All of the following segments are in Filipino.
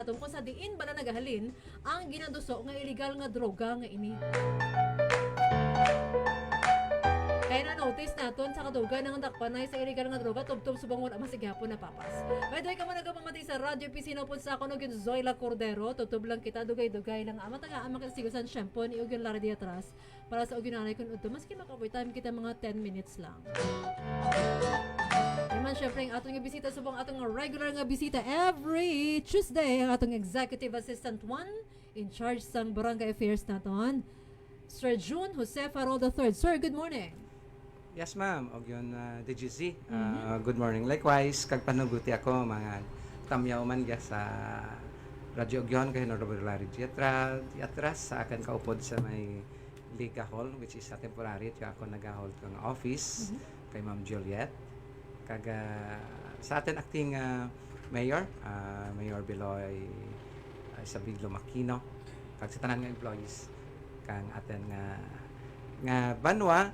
Tungkol sa diin ba na nagahalin ang ginaduso nga illegal nga droga nga ini. Kaya na-notice naton sa kaduga ng dakpanay sa illegal nga droga tubtub subang wala masigapon na papas. By the way, kamo nagapamati sa Radyo Pisino po sa kuno gyud Zoila Cordero, tubtub lang kita dugay-dugay lang ama taga ama kasigusan syempon ni Ugyon Lara di atras para sa ugyonanay kun udto maski maka-over time kita mga 10 minutes lang. Naman syempre ang atong bisita subong atong regular nga bisita every Tuesday ang atong Executive Assistant 1 in charge sang Barangay Affairs naton, Sir June Jose Farol III. Sir, good morning. Yes, ma'am. Og yun, DGC. Good morning. Likewise, kag panuguti ako, mga tamyaw man ga sa Radyo Ogyon, kay Honorable Larry Diatras, sa akin kaupod sa may Liga Hall, which is a temporary. Kaya ako nag-hold kang office kay Ma'am Juliet. Kag sa atin acting mayor, Mayor Beloy Sabiglo Makino, kag sa tanan nga employees, kang atin nga banwa,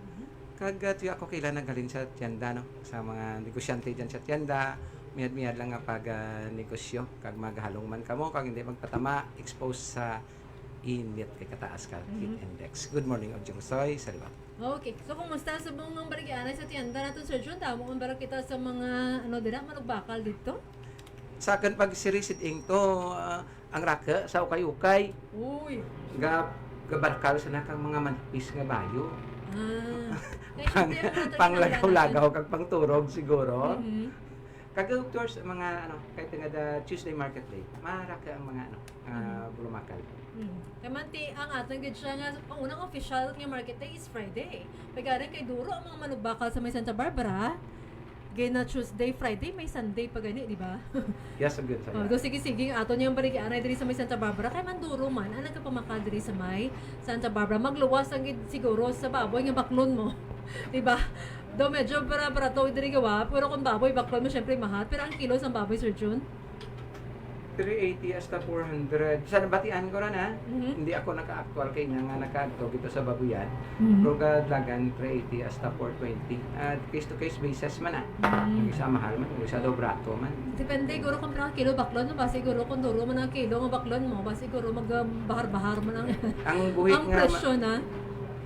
kag tuyo ako kailan naghalin sa tienda, no? Sa mga negosyante dyan sa tienda, miyad-miyad lang nga pag negosyo, kag maghalong man kamo, kag hindi magpatama, expose sa init kay kataas ka heat index. Good morning, Odyong Soy, sa liwa. Okay. So, kumusta sa buong baligianay sa tienda natin, Sir June? Tama kung bara kita sa mga, manugbakal dito? Sa akin pag sirisit ing to, ang raka sa ukay-ukay, Uy! gabarkal sa nakang mga manipis nga bayo. Kaya Panglagaw-lagaw kag pangturog siguro. Mhm. Kag tours mga kahit nga the Tuesday market day, maraka ang mga bulumakal. Kamanti ang atong gid siya nga ang unang official nga market day is Friday. Pagkaran kay duro ang mga manugbakal sa may Santa Barbara. Gay na Tuesday, Friday, may Sunday pa gani, di ba? Yes, a good Oh, do sige ato niyang baligianay diri sa may Santa Barbara kay manduro man ang nagkapamakal diri sa may Santa Barbara. Magluwas ang gid siguro sa baboy nga baklon mo. Di ba? Do medyo para to diri gawa, pero kung baboy baklon mo syempre mahal, pero ang kilo sa baboy, Sir June? 380 hasta 400. Sa nabatian ko ra na, Mhm. hindi ako naka-actual kay nga naka-acto dito sa Babuyan. Mhm. Pero kadlagan 380 hasta 420. At case to case basis man Yung isa mahal man, yung isa daw brato man. Depende siguro kung pinaka kilo baklon mo, ba siguro kung duro man ang kilo nga baklon mo, ba siguro magbahar-bahar man ang Ang buhit ang nga presyo na.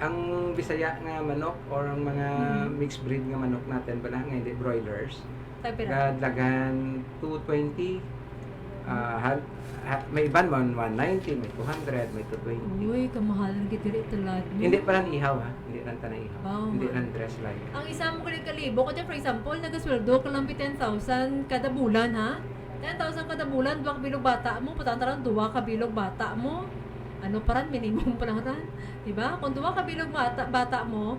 ang Bisaya nga manok or ang mga mixed breed nga manok natin pala nga hindi broilers. Tayo pera. Kadlagan 220. May iban man 190, may 200, may 220. Uy, kamahalan gid diri talad mo. Hindi pa lang ihaw ha, hindi lang tanay ihaw. Wow. Hindi lang dress like. Ang isa mo kalibo ko dyan, for example, nagasweldo ka lang 10,000 kada bulan, ha? 10,000 kada bulan, 2 kabilog bata mo, patantaran 2 kabilog bata mo. Ano pa ran, minimum pa lang ran. Diba? Kung 2 kabilog bata mo,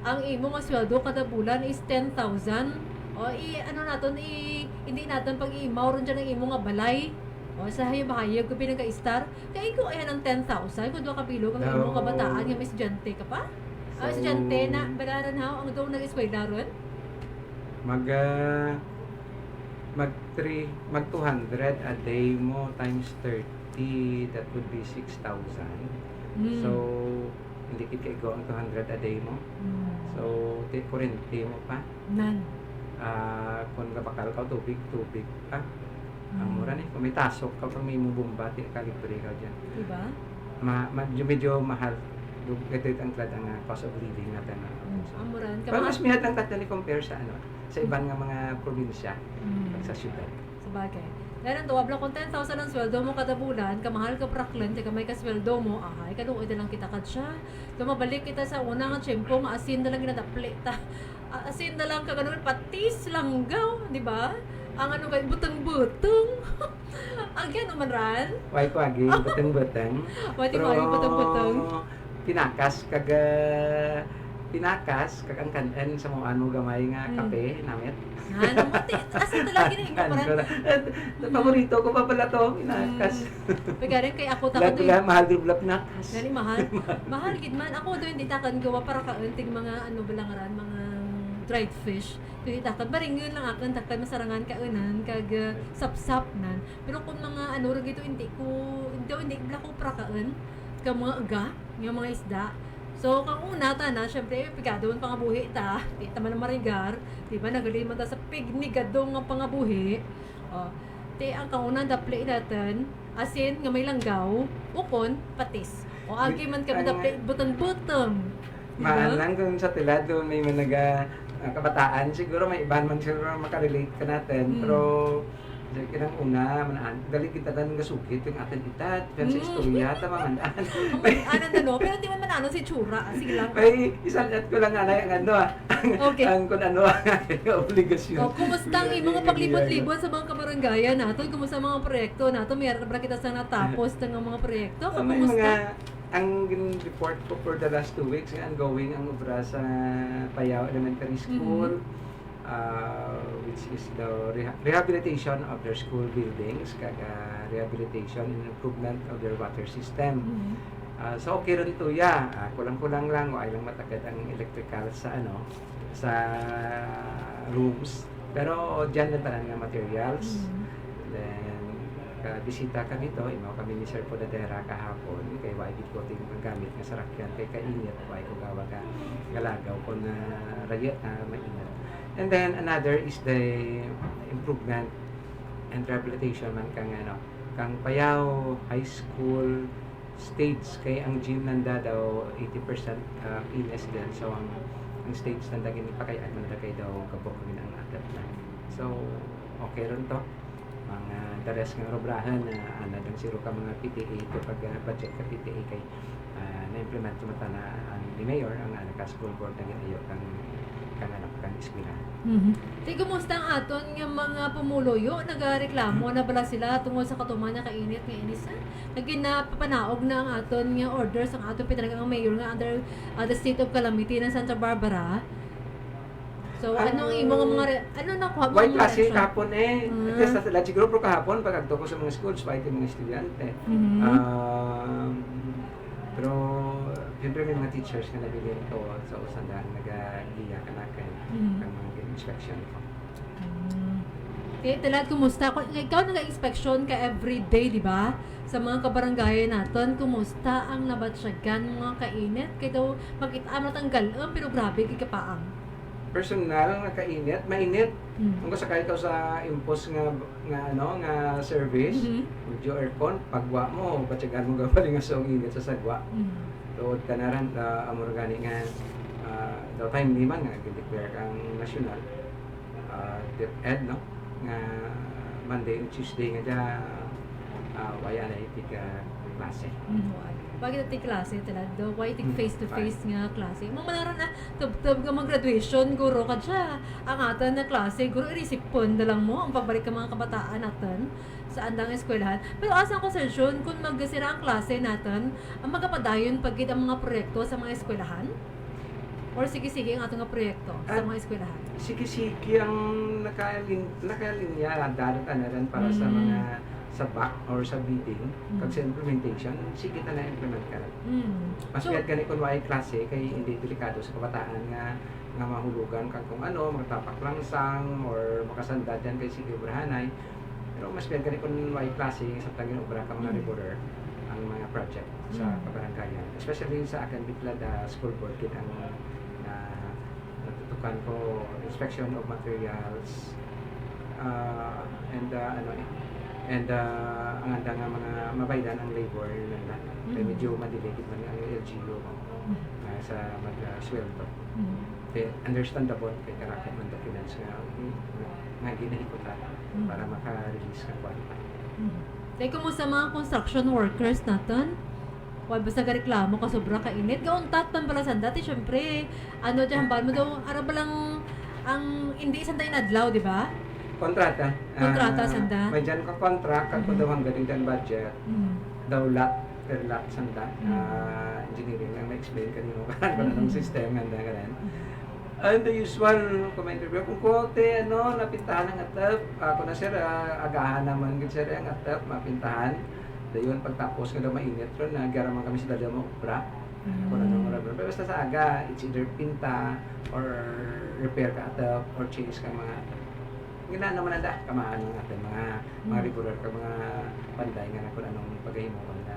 ang imo nga sweldo kada bulan is 10,000. O, hindi natin pag-iimaw ron dyan ang imo nga balay. O, sa hayag ko pinagka-star. Kaya ikaw ayan ang 10,000, kung 2 kabilog ang imo kabataan, nga may estudyante ka pa. Ang estudyante na, balaran ha, ang doon nag-eskwela ron? Mag 200 a day mo times 30, that would be 6,000. So, hindi kit kay go ang 200 a day mo. So, kurente mo pa. Nan. Kung kapakal ka, tubig pa. Ang mura ni. Kung may tasok ka, kung may mubumba, kalibre ka dyan. Diba? Medyo mahal. Gadit ang cost of living natin. Ang muran. Pero mas mihad lang tayo ni compare sa sa ibang nga mga probinsya sa syudad. Sabagay. Dahil ang tuwab lang kung 10,000 ang sweldo mo kada bulan, kamahal ka praklan, kaya may kasweldo mo, kaluoy na lang kita kad siya. Tumabalik kita sa unang tiyempo, nga asin na lang ginadapleta. Asin na lang kaganon, patis langgaw, di ba? Ang butang-butang. Ang gano'n man ran. Why ko agi, butang-butang. Wati mo yung butang-butang. Pinakas kag ang kanan sa mga ano gamay nga kape namit. Ano mo, asa talaga na hingo pa rin. Paborito ko pa pala to, pinakas. Pagkarin kay ako takot Lahat mahal develop nakas. Gani mahal. Mahal gid man ako doon di takan gawa para kaunting mga balangaran, mga dried fish. Dili takan baring yun lang akan takan masarangan kaunan kag sapsap nan. Pero kung mga ra gito hindi ko para kaun ka mga aga, nga mga isda. So, kang una ta na, syempre, pigadon pangabuhi ta. Di ta man marigar. Di ba, nagalima ta sa pignigadong nga pangabuhi. Oh, Te ang kaunang daplay natin, asin nga may langgaw, ukon, patis. O agi man kami daplay butang-butang. Maan lang kung sa tilad kung may mga kabataan, siguro may iban man siguro makarelate ka natin. Pero kinang una, manaan, dali kita dan nga sukit yung atin itat, pero sa istorya, tamamanaan. Ano na no? Pero di man manano si Chura. Sige lang. May isang at ko lang anay ang ano Okay. ang kung ano ang aking obligasyon. O, kumusta ang imong paglibot-libot sa mga kabaranggayan natin? Kumusta ang mga proyekto natin? Mayroon na ba kita sa natapos ng mga proyekto? May mga, Kumusta? ang report ko for the last 2 weeks, ongoing ang obra sa Payao Elementary School, which is the rehabilitation of their school buildings, kaga rehabilitation and improvement of their water system. So okay rin ito ya, kulang-kulang lang o ay lang matagad ang electrical sa sa rooms. Pero diyan na tanan nga materials. Then bisita kami to, imaw kami ni Sir Podadera kahapon kay YB ko ting gamit nga sarakyan kay kainit way ko gawa ka galagaw ko na rayot na mainit. And then another is the improvement and rehabilitation man kang Payao High School stage kay ang gym nanda daw 80% cleanest din, so ang stage nanda gini pakayaan man kay daw kabok kami ang atlet na. So okay ron to mga dares nga robrahan na anadang siro ka mga PTA to pag budget ka PTA kay na-implement mata na ang ni Mayor ang ka school board na ginayo kang eskwela. Di kumusta ang aton nga mga pumuluyo? Nagareklamo na bala sila tungkol sa katuman na kainit nga inis na? Nagpapanaog na ang aton nga orders ang aton pinalagang mayor nga under the state of calamity ng Santa Barbara. So, anong imong mga ano nakuha mo White mga klase reaction? kahapon Kasi sa lahat siguro pro kahapon pag agto ko sa mga schools, white yung mga estudyante. Pero siyempre may mga teachers na nabilin to sa usandang nag-iya ka na kay kang mga inspection ko. Kaya talad, kumusta? Ikaw nag-inspection ka everyday, di ba? Sa mga kabaranggayan natin, kumusta ang nabatsyagan mga kainit? Kaya daw, mag-itaan natanggal, pero grabe, kikapaang. Personal nga kainit, mainit. Kung sakay ka sa impos nga service, medyo aircon, pagwa mo, batsyagan mo gabaling nga sa init sa sagwa. Tuod ka na rin, amor gani nga, daw time liman nga, declare kang national. DepEd, no? Nga Monday and Tuesday nga dyan, waya na itik klase. Bakit natin klase talad daw? Why itik face-to-face nga klase? Mamalaran na, tub-tub ka mag-graduation, guro ka siya. Ang atan na klase, guro irisipon na lang mo ang pagbalik ka mga kabataan natin sa andang eskwelahan. Pero asang konsensyon, kung magkasira ang klase natin, ang magapadayon pagkit ang mga proyekto sa mga eskwelahan? Or sige-sige ang atong nga proyekto sa mga eskwelahan? Sige-sige ang nakalinya, dalat na rin para sa mga sa back or sa bidding, kag sa implementation, sige na na-implement ka rin. Mas So, kaya ganit kung may klase, kay hindi delikado sa kabataan nga mahulugan kag kung ano, magtapak lang sang, or makasanda dyan kay sige obrahanay. Pero mas kaya ganit kung may klase, sa tangin obra ka mga regular, ang mga project sa kabaranggayan. Especially sa academic school board, kit ang natutukan ko, inspection of materials, and ang anda nga mga mabaydan ang labor nila. Kaya medyo madiligid man ang LGU sa mag-sweldo. Kaya understandable kay karakter ng documents nga ginahikutan para maka-release ka kwanta. Tay kumusta mga construction workers natin? Wala basta reklamo ka sobra kainit. Gauntat man pala sa dati, syempre, dyan mo daw, ara ba lang ang hindi isang tayo nadlaw, di ba? Kontrata. Kontrata, sanda? May dyan ka contract, kag daw hanggang dyan budget, daw lot, per lot sanda. Engineering lang ma-explain kanino kung anong system, handa ka rin. And the usual commentary, kung kote, napintahan ang atap, ako na sir, agahan naman, sir, ang atap, mapintahan. Dayon pagtapos nga daw mainit ron, nagaraman kami sa dalawa mo opera. Kung anong oras. Pero basta sa aga, it's either pinta, or repair ka atap, or change ka mga gina naman anda kamaan ng ating mga regular ka mga panday nga kung anong paghahimo na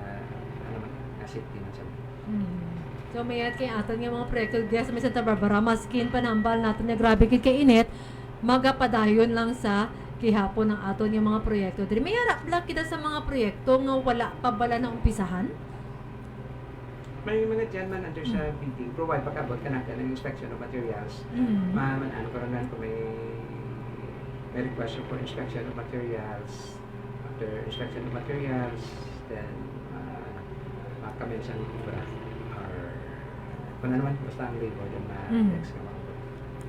safety man sa So mayat kay aton nga mga proyekto diya sa Santa Barbara, maskin panambal natin na grabe kit kay init, magapadayon lang sa kihapon ang aton yung mga proyekto. Diri may harap lang kita sa mga proyekto nga wala pa bala na umpisahan. May mga dyan man under sa bidding, provide pagkabot ka natin ng inspection of materials. Man, ano ko lang kung may request for inspection of materials. After inspection of materials, then makakamens ang obra. Or kung ano naman, basta ang labor, then next ka mga.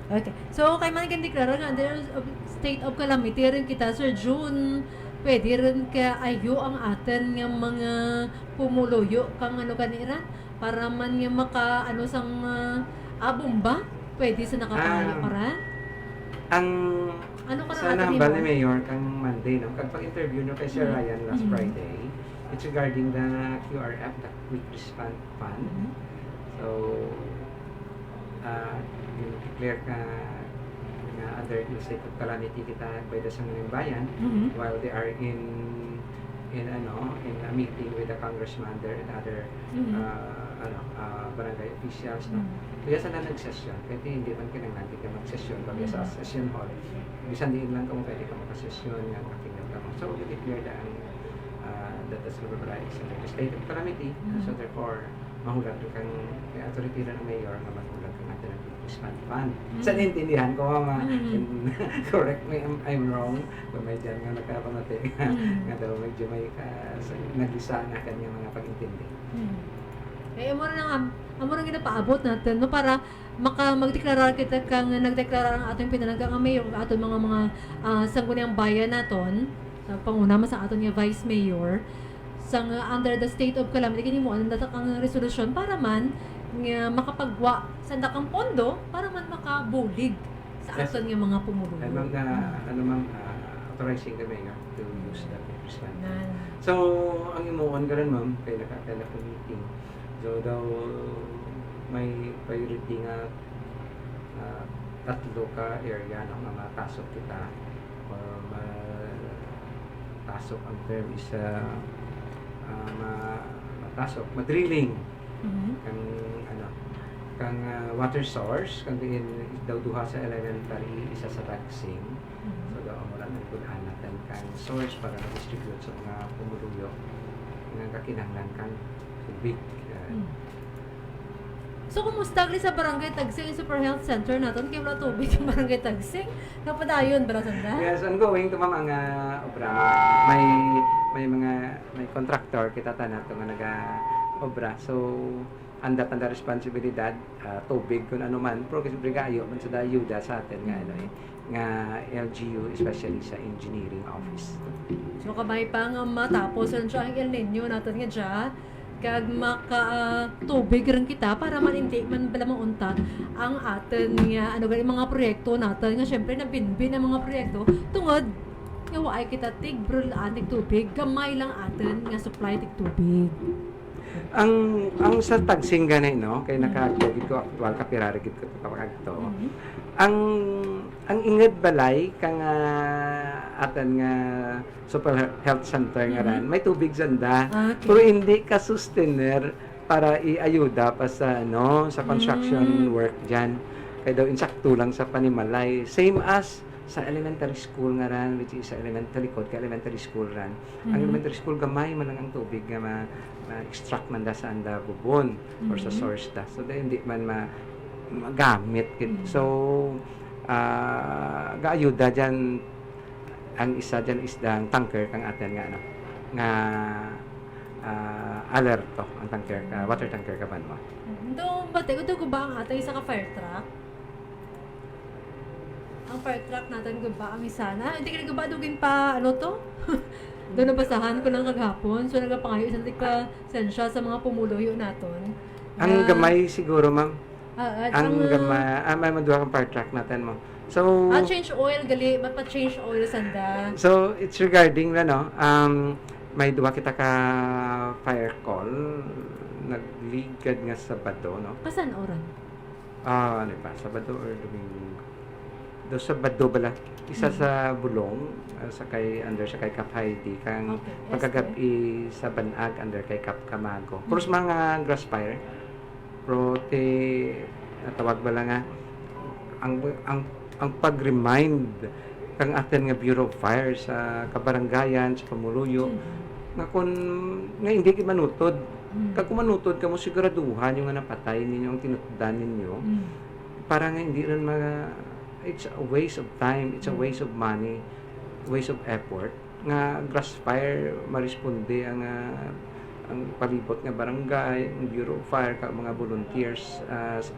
Okay. So, kay man kan deklara nga there is state of calamity rin kita sa June. Pwede rin ka ayo ang atin nga mga pumuluyo kang ano kanira para man nga maka ano sang bomba. Pwede sa nakapangayo para. Ang Ano ka sa na nambal ni Mayor kang Monday, no? Pag-interview nyo kay Sir Ryan last Friday, it's regarding the QRF, the Quick Response Fund. So, yung declare ka na under the state of calamity kita by the Sangguniang Bayan while they are in a meeting with the congressman there and other barangay officials, no. Kaya sa nag-session, kahit hindi man kinanglan ka mag-session pag sa session hall, bisan din lang kung pwede ka mag-session nga makinig ka mo. So, we declare that the Silver is in the state of calamity, so therefore mahulat kang may authority na ng mayor na mahulat kang natin ng response fund. Sa naintindihan ko, correct me if I'm wrong, kung may dyan nga nagkapanati nga daw medyo may nag-isa na kanyang mga pag-intindi. Amo rin ginapaabot natin no para magdeklara kita kang nagdeklara ang ating pinanagang mayor ang aton mga sangguniang bayan naton sa panguna sa aton nga vice mayor sang under the state of calamity kini mo ang datakang resolusyon para man nga makapagwa sa dakang pondo para man makabulig sa aton nga mga pumuluyo. Authorizing the mayor to use that response. So, ang imuon ka rin, ma'am, kay nakakala ko meeting. So, daw may priority nga tatlo ka area na matasok kita or matasok ang term is matasok, madrilling kang water source kang diin daw duha sa elementary isa sa taxing. So daw wala nang kunan natin kang source para ma-distribute sa mga pumuluyo nga kakinahanglan kang tubig. So, kumusta kali sa Barangay Tagsing Super Health Center natin? Kaya wala tubig yung Barangay Tagsing? Napadayon, Barasanda? Yes, ongoing ito mga obra. May contractor, kita na ito nga nag-obra. So, andat ang responsibilidad, tubig kung ano man, pero kasi brigayo, man sa ayuda sa atin nga LGU, especially sa engineering office. So, kamay pa nga matapos rin siya ang El Nino natin nga dyan. Kag maka-tubig rin kita para man hindi man bala maunta ang atin nga mga proyekto natin nga syempre nabinbin ang mga proyekto tungod nga waay kita tig brul anig tubig gamay lang atin nga supply tig tubig. Ang sa Tagsing ganay no kay naka-COVID ko actual kapirari gid ko kapag to. Ang inged balay kang atan nga Super Health Center nga ran may tubig sanda pero hindi ka sustainer para iayuda pa sa sa construction work diyan kay daw insakto lang sa panimalay same as sa elementary school nga ran which is sa elementary code ka elementary school ran ang elementary school gamay man lang ang tubig nga ma-extract man da sa anda bubon or sa source da so hindi man magamit so gaayuda diyan ang isa diyan is ang tanker kang aten nga alerto ang tanker water tanker ka banwa do bate ko ba ang atay isa ka fire truck ang fire truck natin ko ba ang isa na hindi ka ba dugin pa to doon nabasahan ko lang kaghapon so nagapangayo isang tika sensya sa mga pumuluyo naton ang gamay siguro ma'am ang gamay may maduha kang fire truck natin mo. So change oil gali mapa-change oil sanda. So it's regarding may duha kita ka fire call nagligad nga Sabado no. Kasan oran? Ano pa Sabado or Domingo. Do Sabado bala isa sa Bulong sa kay under sa kay Cap Heidi kang pagkagabi sa Banag under kay Cap Camago. Pero mga grass fire pero tawag bala nga ang pag-remind kang atin nga Bureau of Fire sa kabarangayan, sa pamuluyo, nga kung nga hindi ka manutod. Kag kung manutod ka mo, siguraduhan yung nga napatay ninyo, ang tinutudan ninyo, para nga hindi rin it's a waste of time, it's a waste of money, waste of effort, nga grass fire, maresponde ang palibot nga barangay, ang Bureau of Fire, ka mga volunteers.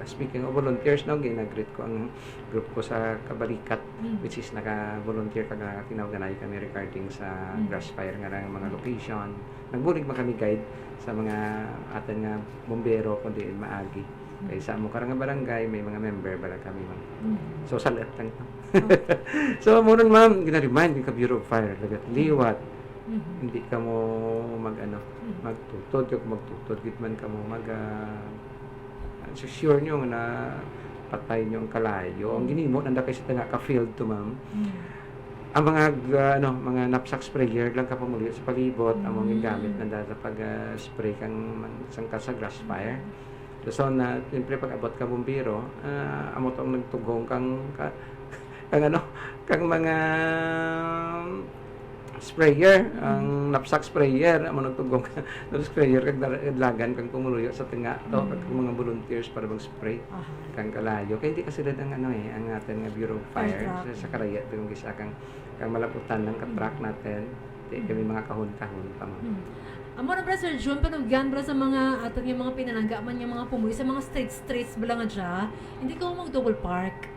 Speaking of volunteers, no, ginagreet ko ang group ko sa Kabalikat, which is naka-volunteer ka na tinawaganay kami regarding sa grass fire nga ng mga location. Nagbulig man kami guide sa mga atin nga bombero kundi maagi. Kaya sa mo karang nga barangay, may mga member bala kami ma'am. So salat lang to. So muna ma'am, gina-remind ka Bureau of Fire, lagat liwat. Hindi ka mo magtutod, kung magtutod, gitman ka mo sure nyo na patay nyo ang kalayo. Ang ginimo, nanda kayo sa ka-field to ma'am. Ang mga knapsack sprayer lang ka pamuli sa palibot, ang mga gamit nanda sa pag-spray kang sangka sa grass fire. So na, siyempre pag abot ka bumbiro, amo tong nagtugong kang mga sprayer, ang knapsack sprayer, amo nagtugong ng sprayer kag lagan kang pumuluyo sa tinga to kag mga volunteers para mag-spray kang kalayo. Kaya hindi kasi ang ang atin nga Bureau of Fire sa karayat kung gisa kang malaputan ng ka-track natin. Di kami mga kahon-kahon pa mo. Amo na Sir June, panugyan sa mga aton yung mga pinalangga man yung mga pumuy sa mga streets bala nga dya, hindi ko mag-double park.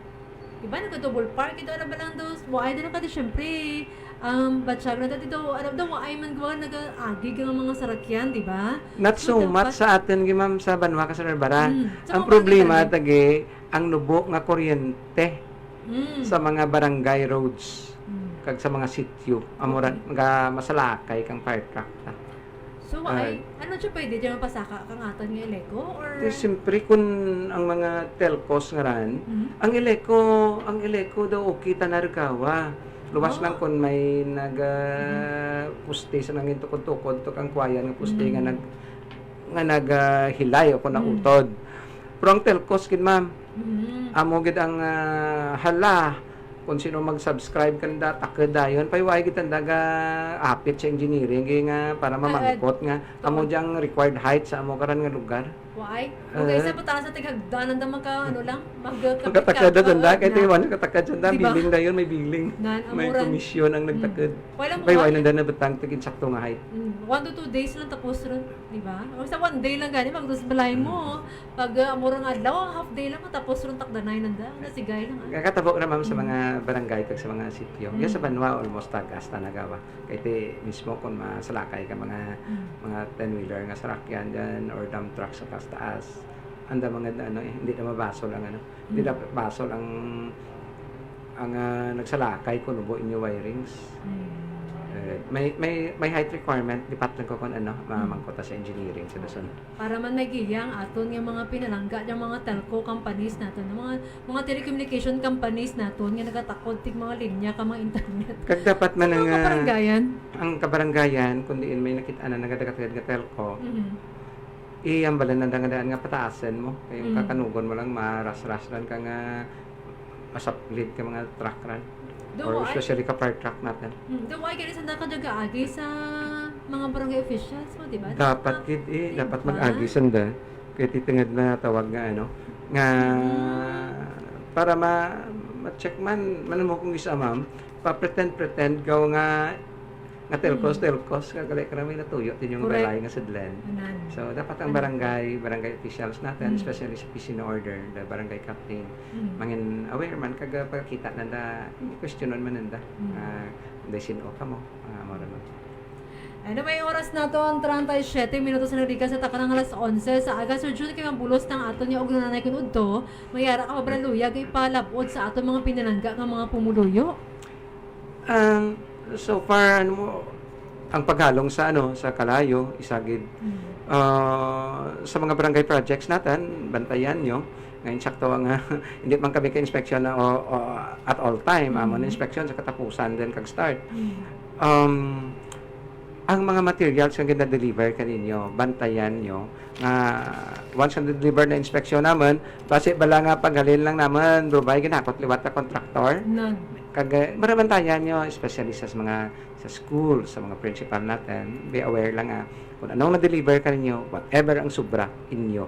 Diba nag-double park? Ito ano ba lang dos? Waay na ka di syempre. Batsyag na dito, ano daw, waay man gawa nag-agig ang mga sarakyan, di ba? Not so much sa atin, ma'am, sa Banwa ka sa Narbara. So, ang problema, ang lubok nga kuryente sa mga barangay roads, kag sa mga sityo, amuran, masalakay kang fire truck. So, ano siya pwede dyan mapasaka kang aton nga eleko? Or... Siyempre, kung ang mga telcos nga ran, ang eleko daw okay tanargawa. Luwas lang kung may puste sa nangin tukod-tukod, kang kwayan nga puste nga naghilay o kung nautod. Pero ang telcos, ma'am, amo gid ang hala, kung sino mag-subscribe kanda takadayon payway kita daga apit sa engineering nga para mamangkot nga amo jang required height sa amo karan nga lugar. Why? Okay, sa putala sa tigagdanan da magka lang magkatakad danda kay tiwan katakad sa billing dayon may billing. May amuran. komisyon ang nagtakad. Walang Payway nanda na betang tigin sakto nga height. 1 to 2 days lang tapos ron, di ba? O sa 1 day lang gani magdos balay mo. Pag amura nga adlaw, half day lang matapos ron takdanay nanda. Nasigay lang. Kakatabo na ma'am sa mga barangay kag sa mga sityo. Sa Banwa almost tagas nagawa. Kay ti mismo kung masalakay ka mga 10-wheeler nga sarakyan diyan or dump truck sa taas. Anda mga hindi na mabasol ang hindi na basol ang nagsalakay kung ubo inyo wirings. May height requirement lipat lang ko kung mamangkota sa engineering sa Luzon. Para man may giyang aton yung mga pinalangga yung mga telco companies naton, mga telecommunication companies naton nga nagatakod tig mga linya ka mga internet. Kag dapat man ang kabaranggayan kundi may nakita na nagadagat nga telco. Ang balan na nga pataasan mo. Kaya kakanugon mo lang, maras-rasran ka nga masaplit ka mga truck run. Or especially ka fire truck natin. Why ganun sa nakadyaga-agi sa mga barangay officials mo, di ba? Dapat dapat mag-agi sanda. Kaya titingad na tawag nga nga para ma-check man mo kung isa ma'am, pa-pretend gaw nga telcos kagalik karami natuyo din yung balay nga sidlen. So dapat ang barangay officials natin, especially sa PC order, the barangay captain, mangin aware man kag pagkita nanda questionon man nanda. Desin o kamo amora no. Ano may oras na to ang 37 minutos na narikas sa takanang alas 11 sa aga Sir Jude kay mabulos ng aton niya og nanay kun udto mayara ka mabraluya kay palabot sa aton mga pinalangga nga mga pumuluyo. So far ang paghalong sa sa kalayo isagid sa mga barangay projects natin bantayan nyo ngayon sakto nga hindi man kami ka-inspection at all time amon inspection sa katapusan then kag start ang mga materials nga gina-deliver kaninyo bantayan nyo nga once na deliver na inspection naman base bala nga paghalin lang naman bro bay ginakot liwat na contractor kag marabantayan nyo, especially sa mga sa school, sa mga principal natin, be aware lang kung anong na-deliver ka ninyo, whatever ang sobra inyo.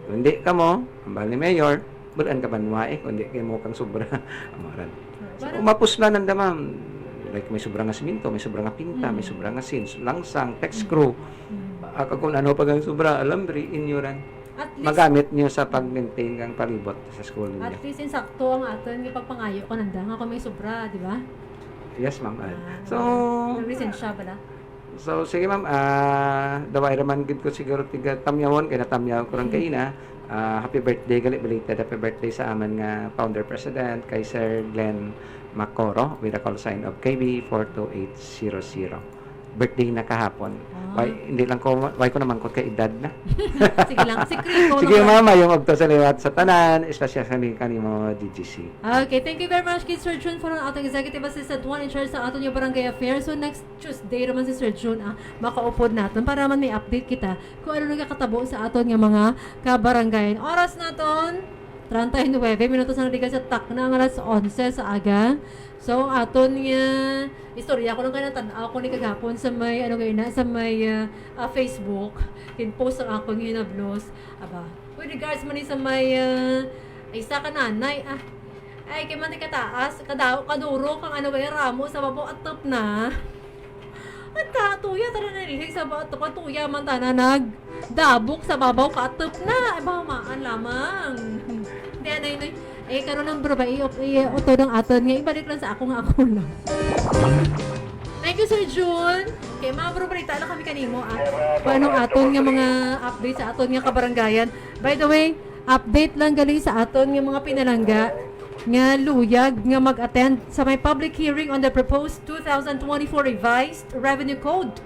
Kung hindi ka mo, ambal ni Mayor, bulan ka banwae, kung hindi kayo mo kang sobra, amaran. So, umapos na nanda ma'am, like may sobra nga siminto, may sobra nga pinta, may sobra nga sins, langsang, tech screw, kung ano pag ang sobra, alambre, inyo ran. At least, Magamit nyo sa pag-maintain kang palibot sa school ninyo. at least insakto ang aton yung pagpangayo ko nanda nga kung may sobra, di ba? Yes, ma'am. So, Lisensya pala. so sige ma'am, daway raman gid ko siguro tiga tamyawon kay natamyaw ko ran kaina. Happy birthday gali belated happy birthday sa aman nga founder president kay Sir Glenn Macoro with a call sign of KB 42800. Birthday na kahapon. Why hindi lang ko why ko naman ko kay edad na. Sige lang, si Krico. Sige mama, yung ogto sa liwat sa tanan, especially sa kanimo DGC. Okay, thank you very much kay Sir Jun for ang ating Executive Assistant 1 in charge sa ating Barangay Affairs. So next Tuesday naman si Sir Jun makaupod natin para man may update kita kung ano nagkakatabo sa aton nga mga kabarangayan. Oras naton 39 minutos na naligas sa takna ng alas 11 sa aga. So aton nga istorya ko lang kaya tanaw ko ni kagapon sa may sa may Facebook. Post ang akong hinablos. Aba, with regards man ni sa may isa ka nanay ay kay man ti kataas kaduro kang ramo sa babaw at top na. At katuya tara nalilig sa bato katuya man tana nagdabok sa babaw ka at top na. Ay bahamaan lamang. Hindi anay karon ng bro ba i-auto ng aton nga ibalik lang sa ako lang. Thank you Sir June. Kay mga bro balita na kami kanimo kung anong aton nga mga update sa aton nga kabarangayan. By the way, update lang gali sa aton nga mga pinalangga nga luyag nga mag-attend sa may public hearing on the proposed 2024 revised revenue code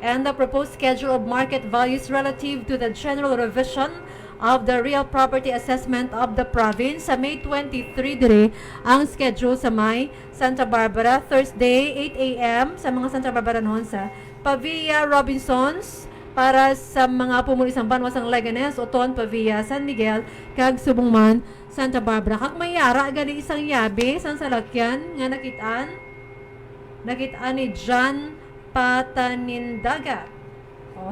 and the proposed schedule of market values relative to the general revision of the real property assessment of the province sa May 23 dire ang schedule sa may Santa Barbara Thursday 8 a.m. sa mga Santa Barbara noon sa Pavia Robinsons para sa mga pumulisang banwasang Leganes, Oton, Pavia, San Miguel kag Subongman, Santa Barbara. Kag mayara gali isang yabe sang salakyan nga nakitaan ni John Patanindaga.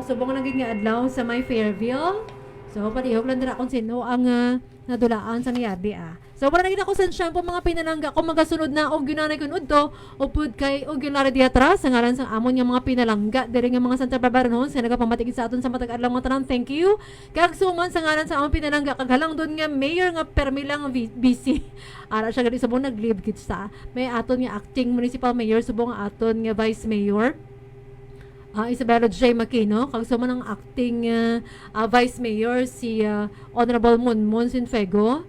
Subong na gid nga adlaw sa may Fairville. So, palihog lang nila kung sino ang nadulaan sa niyabi So, para naging ako sa shampoo mga pinalangga kung magasunod na og ginanay kun udto upod kay og ginari diatra sa ngalan sang amon nga mga pinalangga diri nga mga Santa Barbara noon sa nagapamatig sa aton sa matag adlaw mga tanan. Thank you. Kag suman sa ngalan sa amon pinalangga kag halang doon nga mayor nga permilang busy. Ara siya gali subong nag-leave gid sa may aton nga acting municipal mayor subong aton nga vice mayor. Isabella J. Makino, kag suman ang acting Vice Mayor si Honorable Monmon Sinfego.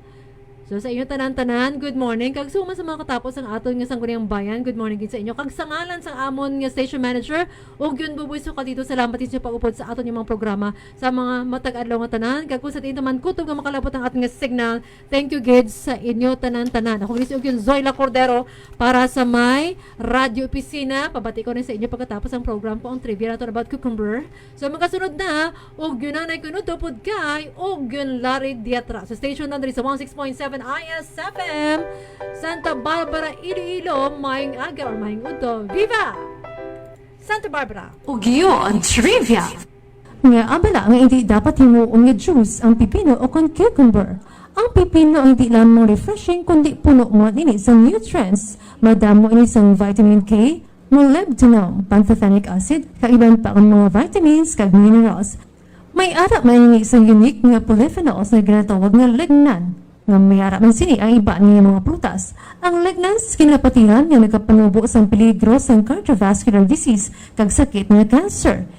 So sa inyo tanan-tanan, good morning. Kag suman sa mga katapos ang aton nga sangguniang bayan, good morning gid sa inyo. Kag sa ngalan sa amon nga station manager, ug yun bubuiso ka dito salamat sa pag-upod sa aton nga mga programa sa mga matag-adlaw nga tanan. Kag kung sa tinyo man kutob nga makalabot ang ating nga signal, thank you gid sa inyo tanan-tanan. Ako gid og yun Zoila Cordero para sa may Radio Opisina. Pabati ko rin sa inyo pagkatapos ang program po ang trivia nato about cucumber. So magasunod na og yun nanay kuno tupod kay og yun Larry Diatra sa station na sa 16.7 ISFM Santa Barbara, Iloilo. Maayong aga or maayong udto. Viva Santa Barbara! Ugyo ang trivia. Nga abala nga hindi dapat himuon nga juice ang pipino o kon cucumber. Ang pipino ang di lamang refreshing kundi puno mo ini sa nutrients. Madamo ini sang vitamin K, molybdenum, pantothenic acid, kag iban pa ang mga vitamins kag minerals. May ara man ini isang unique nga polyphenols na ginatawag nga lignan. Nga may ara man sini ang iba niya mga prutas. Ang lignans kinapatihan nga nagkapanubo sa peligro sa cardiovascular disease kag sakit nga cancer.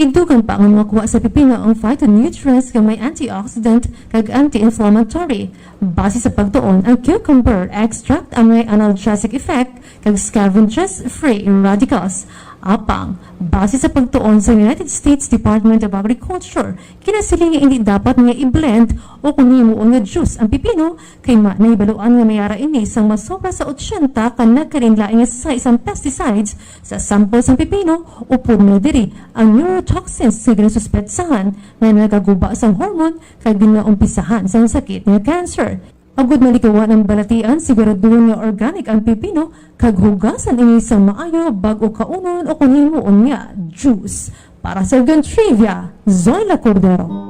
Idugan pa ang makuha sa pipino ang phytonutrients nga may antioxidant kag anti-inflammatory. Base sa pagtuon, ang cucumber extract ang may analgesic effect kag scavenges free radicals. Apang, base sa pagtuon sa United States Department of Agriculture, kinasiling nga hindi dapat nga i-blend o kung himuon nga juice ang pipino kay naibaluan nga mayara ini sang masobra sa 80 ka nagkarinlaing nga sa isang pesticides sa sample sang pipino o puno diri ang neurotoxins nga ginasuspetsahan nga nagaguba sang hormone kag ginaumpisahan sang sakit nga cancer. Agud malikawan ang balatian, siguraduhan nga organic ang pipino, kag hugasan ini sa maayo bago kaunon o kung himuon nga juice. Para sa Gun Trivia, Zoila Cordero.